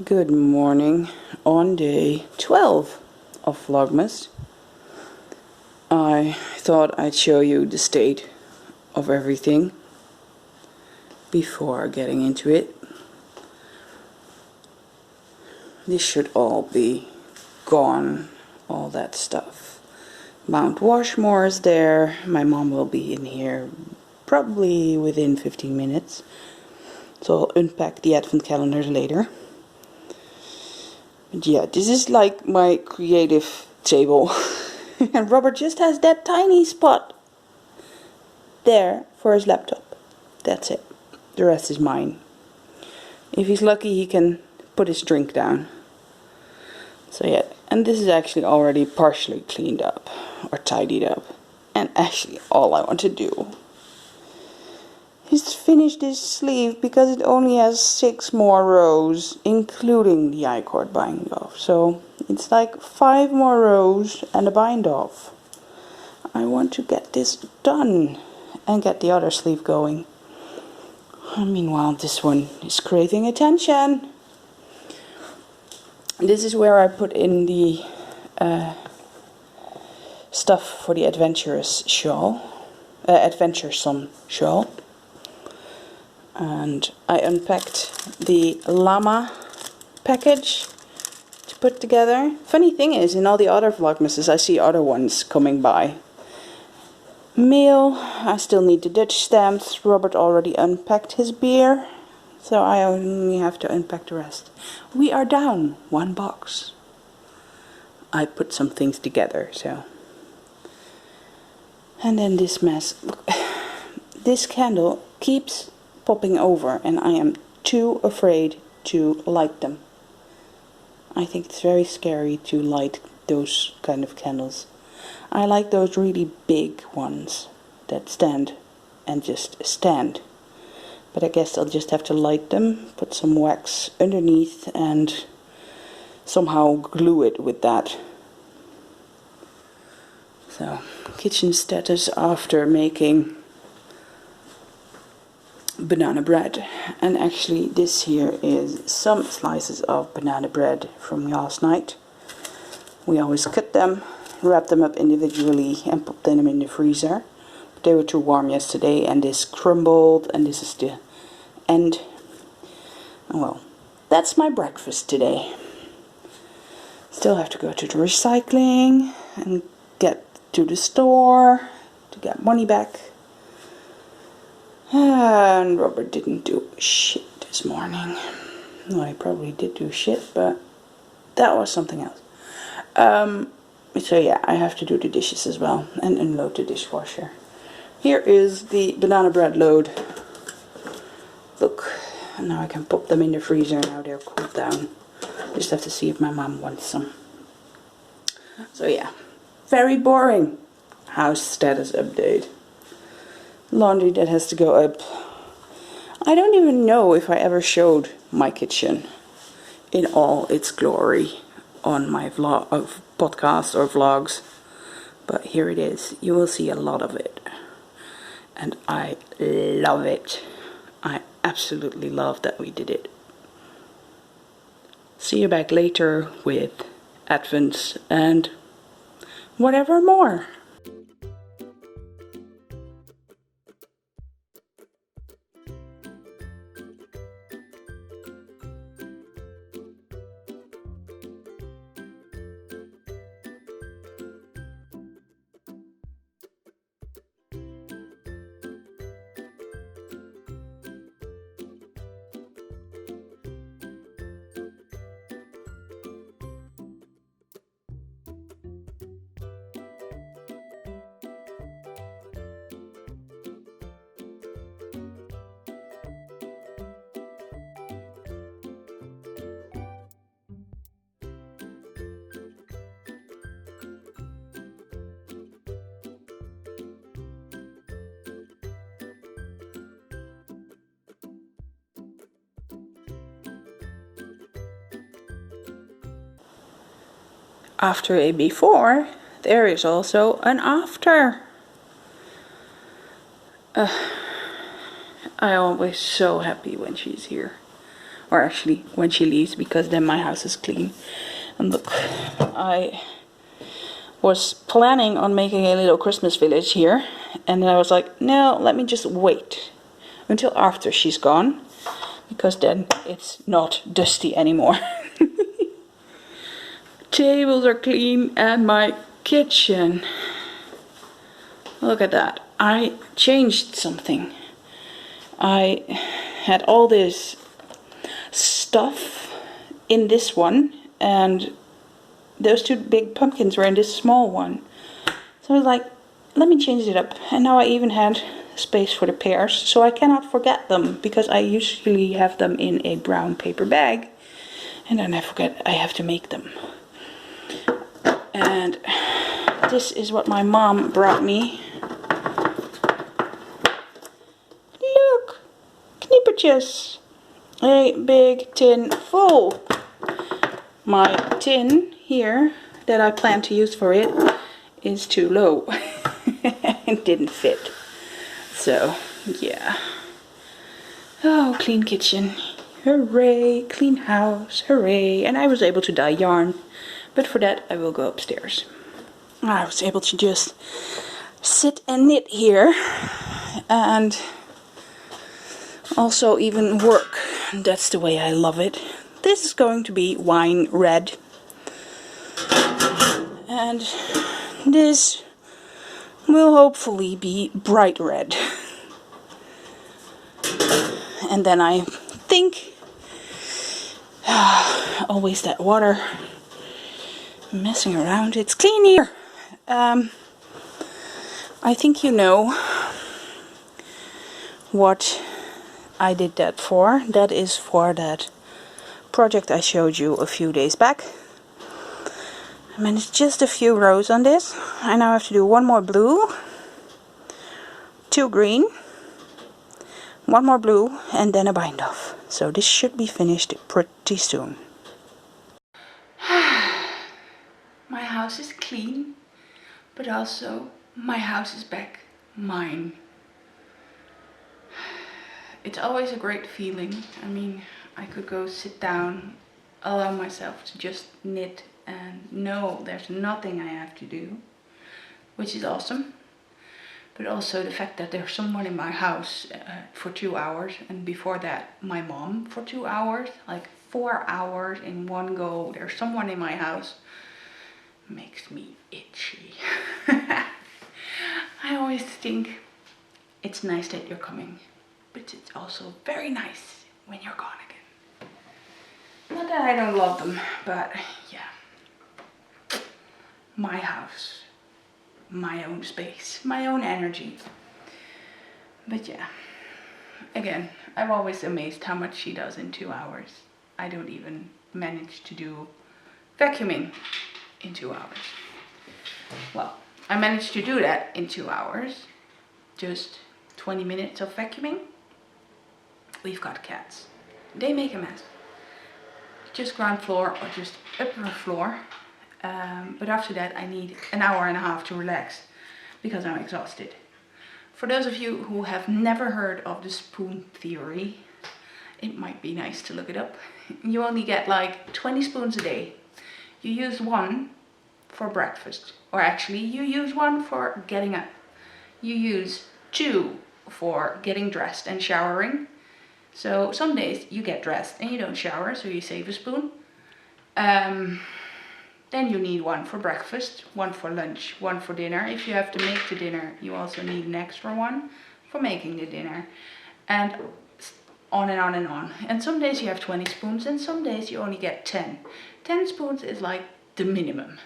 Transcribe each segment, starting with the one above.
Good morning on day 12 of Vlogmas. I thought I'd show you the state of everything before getting into it. This should all be gone, all that stuff. Mount Washmore is there. My mom will be in here probably within 15 minutes. So I'll unpack the advent calendars later. But yeah, this is like my creative table. And Robert just has that tiny spot there for his laptop. That's it. The rest is mine. If he's lucky, he can put his drink down. So yeah, and this is actually already partially cleaned up or tidied up. And actually all I want to do is finish this sleeve because it only has 6 more rows, including the I-cord bind off. So it's like 5 more rows and a bind off. I want to get this done and get the other sleeve going. Meanwhile, this one is craving attention. This is where I put in the stuff for the adventurous shawl, adventuresome shawl. And I unpacked the llama package to put together. Funny thing is, in all the other Vlogmases I see other ones coming by. Mail, I still need the Dutch stamps. Robert already unpacked his beer, so I only have to unpack the rest. We are down 1 box. I put some things together, so. And then this mess. Look, this candle keeps popping over and I am too afraid to light them. I think it's very scary to light those kind of candles. I like those really big ones that stand and just stand. But I guess I'll just have to light them, put some wax underneath and somehow glue it with that. So, kitchen status after making banana bread. And actually this here is some slices of banana bread from last night. We always cut them, wrap them up individually and put them in the freezer. But they were too warm yesterday and this crumbled and this is the end. Well, that's my breakfast today. Still have to go to the recycling and get to the store to get money back. And Robert didn't do shit this morning. Well, he probably did do shit, but that was something else. So yeah, I have to do the dishes as well and unload the dishwasher. Here is the banana bread load. Look, and now I can pop them in the freezer. Now they're cooled down. Just have to see if my mom wants some. So yeah, very boring. House status update. Laundry that has to go up. I don't even know if I ever showed my kitchen in all its glory on my vlog of podcast or vlogs, but here it is. You will see a lot of it and I love it. I absolutely love that we did it. See you back later with Advents and whatever more. After a before, there is also an after. I'm always so happy when she's here. or actually when she leaves, because then my house is clean. And look, I was planning on making a little Christmas village here, and then I was like, no, let me just wait until after she's gone, because then it's not dusty anymore. Tables are clean, and my kitchen, look at that. I changed something. I had all this stuff in this one, and those two big pumpkins were in this small one. So I was like, let me change it up. And now I even had space for the pears, so I cannot forget them, because I usually have them in a brown paper bag, and then I forget I have to make them. And this is what my mom brought me. Look, knippertjes. A big tin full. My tin here that I plan to use for it is too low. It didn't fit. So, yeah. Oh, clean kitchen. Hooray. Clean house. Hooray. And I was able to dye yarn. But for that, I will go upstairs. I was able to just sit and knit here. And also even work. That's the way I love it. This is going to be wine red. And this will hopefully be bright red. And then I think, always that water messing around. It's clean here. I think you know what I did that for. That is for that project I showed you a few days back. I mean, it's just a few rows on this. I now have to do one more blue, 2 green, 1 more blue, and then a bind off. So this should be finished pretty soon. My house is clean, but also my house is back mine. It's always a great feeling. I mean, I could go sit down, allow myself to just knit and know there's nothing I have to do, which is awesome. But also the fact that there's someone in my house for 2 hours, and before that my mom for 2 hours, like 4 hours in one go, there's someone in my house, makes me itchy. I always think it's nice that you're coming, but it's also very nice when you're gone again. Not that I don't love them, but yeah. My house. My own space. My own energy. But yeah. Again, I'm always amazed how much she does in 2 hours. I don't even manage to do vacuuming in 2 hours. Well, I managed to do that in 2 hours. Just 20 minutes of vacuuming. We've got cats. They make a mess. Just ground floor or just upper floor. But after that I need an hour and a half to relax because I'm exhausted. For those of you who have never heard of the spoon theory, it might be nice to look it up. You only get like 20 spoons a day. You use 1 for breakfast, or actually you use 1 for getting up. You use 2 for getting dressed and showering. So some days you get dressed and you don't shower, so you save a spoon. Then you need 1 for breakfast, 1 for lunch, 1 for dinner. If you have to make the dinner, you also need an extra 1 for making the dinner. And on and on and on. And some days you have 20 spoons and some days you only get 10. 10 spoons is like the minimum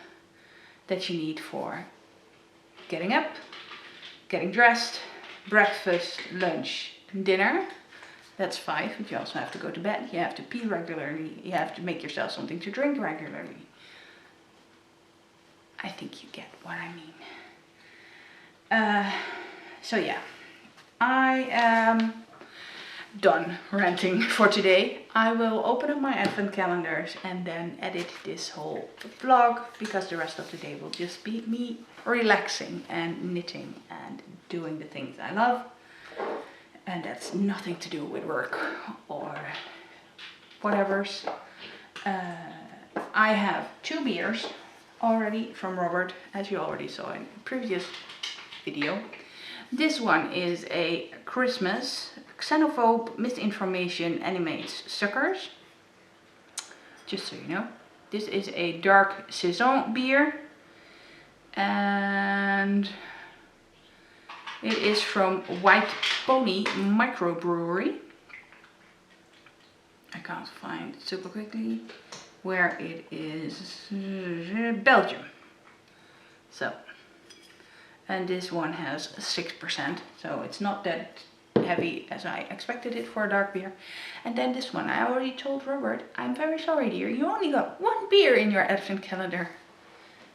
that you need for getting up, getting dressed, breakfast, lunch, dinner. That's 5, but you also have to go to bed. You have to pee regularly. You have to make yourself something to drink regularly. I think you get what I mean. So yeah, I am done ranting for today. I will open up my advent calendars and then edit this whole vlog, because the rest of the day will just be me relaxing and knitting and doing the things I love. And that's nothing to do with work or whatevers. I have 2 beers already from Robert, as you already saw in the previous video. This one is a Christmas xenophobe misinformation animates suckers. Just so you know, this is a dark saison beer, and it is from White Pony Microbrewery. I can't find it super quickly where it is. Belgium. So, and this one has 6%, so it's not that heavy as I expected it for a dark beer. And then this one, I already told Robert, I'm very sorry dear, you only got 1 beer in your advent calendar.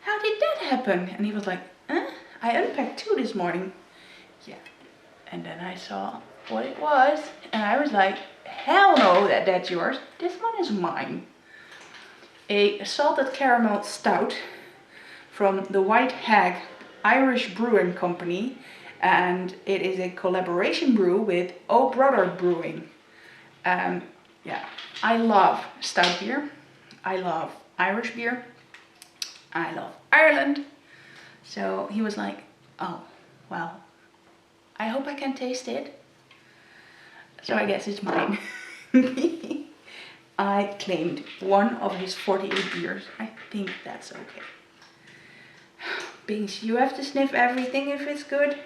How did that happen? And he was like, I unpacked 2 this morning. Yeah. And then I saw what it was, and I was like, hell no, that's yours. This one is mine. A salted caramel stout from the White Hag Irish Brewing Company, and it is a collaboration brew with Oh Brother Brewing. Yeah, I love stout beer. I love Irish beer. I love Ireland. So he was like, oh, well, I hope I can taste it. So I guess it's mine. I claimed 1 of his 48 beers. I think that's okay. Because you have to sniff everything if it's good.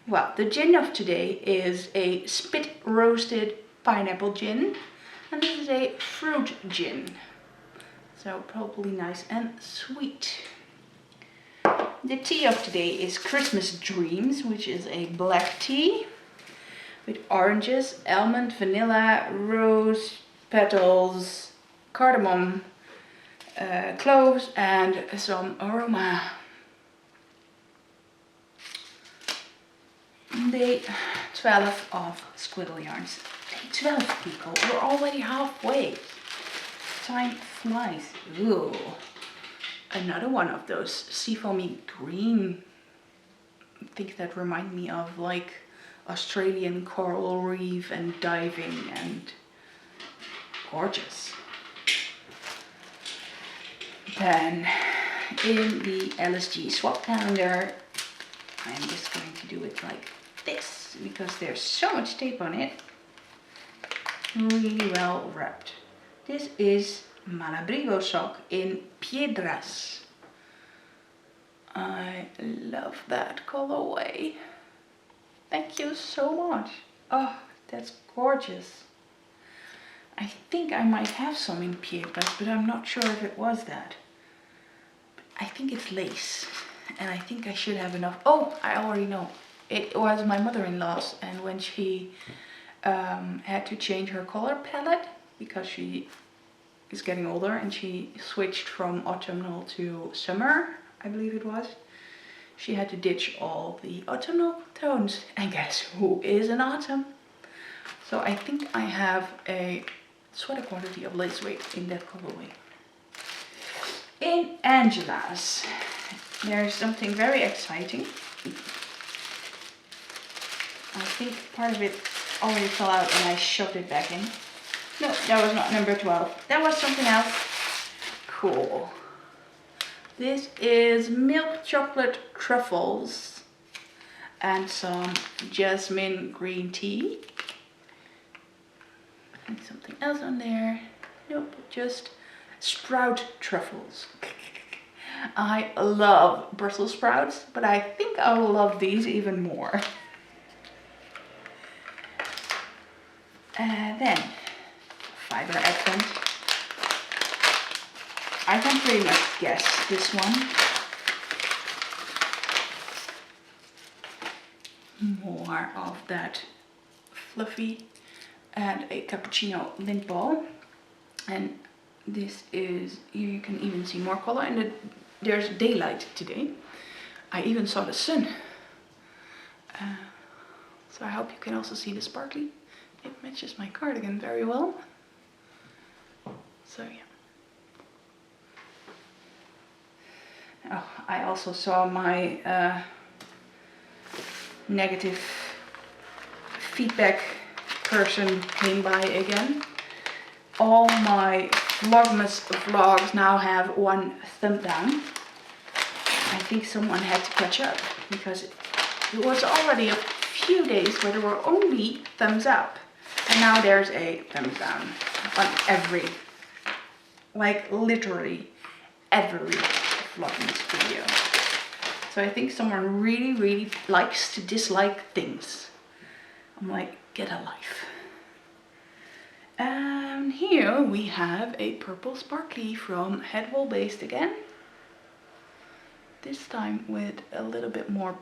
Well, the gin of today is a spit roasted pineapple gin. And this is a fruit gin. So probably nice and sweet. The tea of today is Christmas Dreams, which is a black tea with oranges, almond, vanilla, rose petals, cardamom, cloves, and some aroma. Day 12 of Squiggle Yarns. Day 12, people. We're already halfway. Time flies. Ooh. Another one of those seafoamy green things that remind me of like Australian coral reef and diving, and gorgeous. Then in the LSG swap calendar, I'm just going to do it like this because there's so much tape on it. Really well wrapped. This is Malabrigo sock in Piedras. I love that colorway. Thank you so much. Oh, that's gorgeous. I think I might have some in Piedras, but I'm not sure if it was that. I think it's lace, and I think I should have enough. Oh, I already know. It was my mother-in-law's, and when she had to change her color palette because she is getting older and she switched from autumnal to summer, I believe it was. She had to ditch all the autumnal tones, and guess who is in autumn? So I think I have a sweater quantity of lace weight in that colorway. In Angela's, there's something very exciting. I think part of it already fell out and I shoved it back in. No, that was not number 12. That was something else. Cool. This is milk chocolate truffles and some jasmine green tea. And something else on there. Nope, just sprout truffles. I love Brussels sprouts, but I think I will love these even more. And then fiber advent. I can pretty much guess this one. More of that fluffy, and a cappuccino lint ball. And this is, you can even see more color, and there's daylight today. I even saw the sun. So I hope you can also see the sparkly. It matches my cardigan very well. So yeah. Oh, I also saw my negative feedback person came by again. all my Vlogmas vlogs now have one thumb down. I think someone had to catch up because it was already a few days where there were only thumbs up. And now there's a thumbs down on every, like literally every Vlogmas video. So I think someone really likes to dislike things. I'm like, get a life. And here we have a purple sparkly from Headwall Based again. This time with a little bit more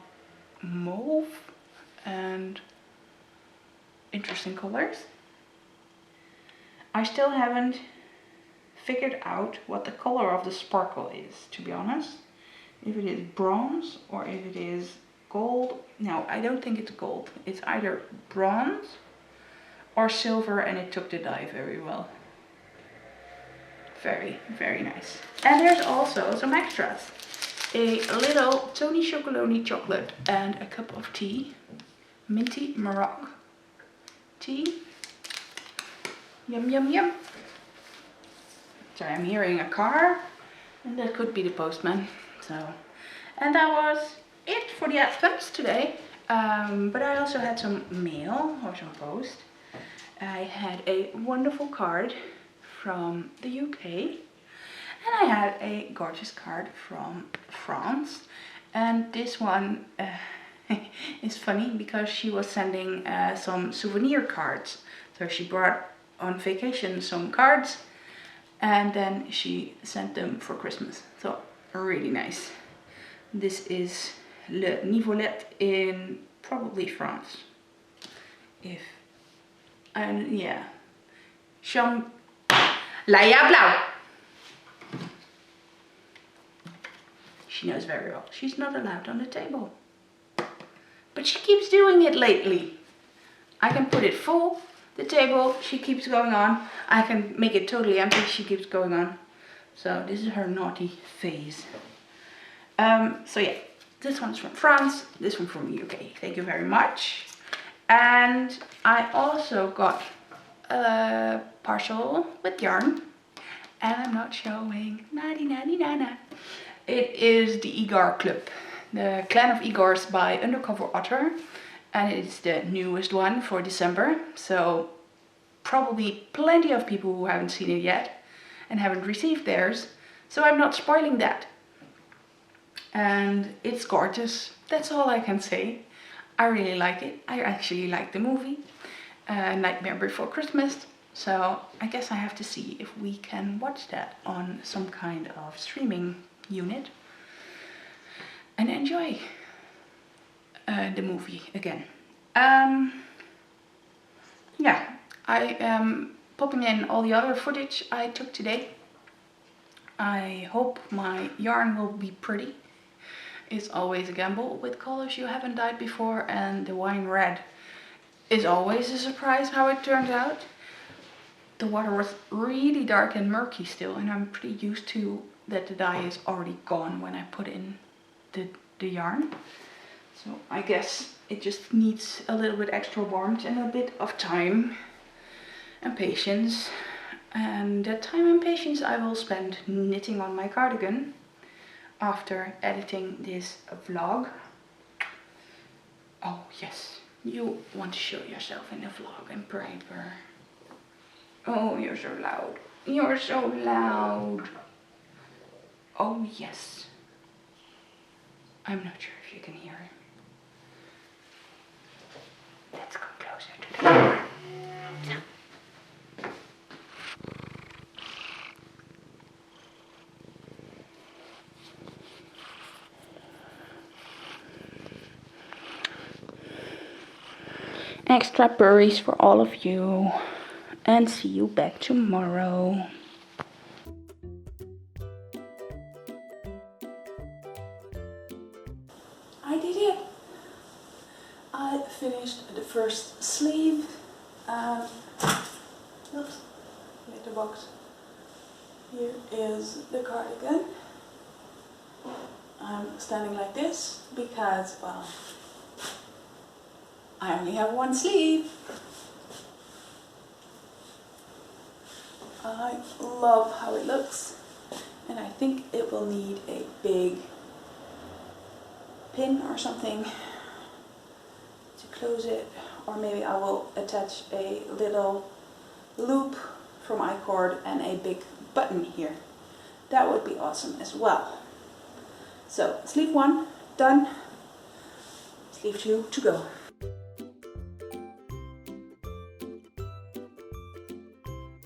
mauve and interesting colors. I still haven't figured out what the color of the sparkle is, to be honest. If it is bronze or if it is gold. No, I don't think it's gold. It's either bronze or silver, and it took the dye very well. Very nice. And there's also some extras. A little Tony Chocolonely chocolate and a cup of tea. Minty Maroc tea. Yum. Sorry, I'm hearing a car, and that could be the postman. So, and that was it for the advents today. But I also had some mail or some post. I had a wonderful card from the UK, and I had a gorgeous card from France. And this one is funny because she was sending some souvenir cards. So she brought on vacation some cards, and then she sent them for Christmas. So really nice. This is Le Nivolette in probably France. And yeah, Laia Blau. She knows very well. She's not allowed on the table. But she keeps doing it lately. I can put it full, the table, she keeps going on. I can make it totally empty, she keeps going on. So this is her naughty phase. So yeah, this one's from France, this one from the UK. Thank you very much. And I also got a parcel with yarn, and I'm not showing. Nana. It is the Igor Club, the Clan of Igors by Undercover Otter, and it's the newest one for December. So probably plenty of people who haven't seen it yet and haven't received theirs. So I'm not spoiling that. And it's gorgeous. That's all I can say. I really like it. I actually like the movie, Nightmare Before Christmas. So I guess I have to see if we can watch that on some kind of streaming unit and enjoy the movie again. Yeah, I am popping in all the other footage I took today. I hope my yarn will be pretty. It's always a gamble with colors you haven't dyed before, and the wine red is always a surprise how it turns out. The water was really dark and murky still, and I'm pretty used to that the dye is already gone when I put in the yarn. So I guess it just needs a little bit extra warmth and a bit of time and patience. And that time and patience I will spend knitting on my cardigan after editing this vlog. Oh yes, you want to show yourself in the vlog and braver. Oh, you're so loud. You're so loud. Oh yes. I'm not sure if you can hear him. Let's come closer to the camera. So. Extra berries for all of you, and see you back tomorrow. I did it. I finished the first sleeve. Oops, hit the box. Here is the cardigan. I'm standing like this because, well, I only have one sleeve. I love how it looks, and I think it will need a big pin or something to close it, or maybe I will attach a little loop from iCord and a big button here. That would be awesome as well. So sleeve 1 done, sleeve 2 to go.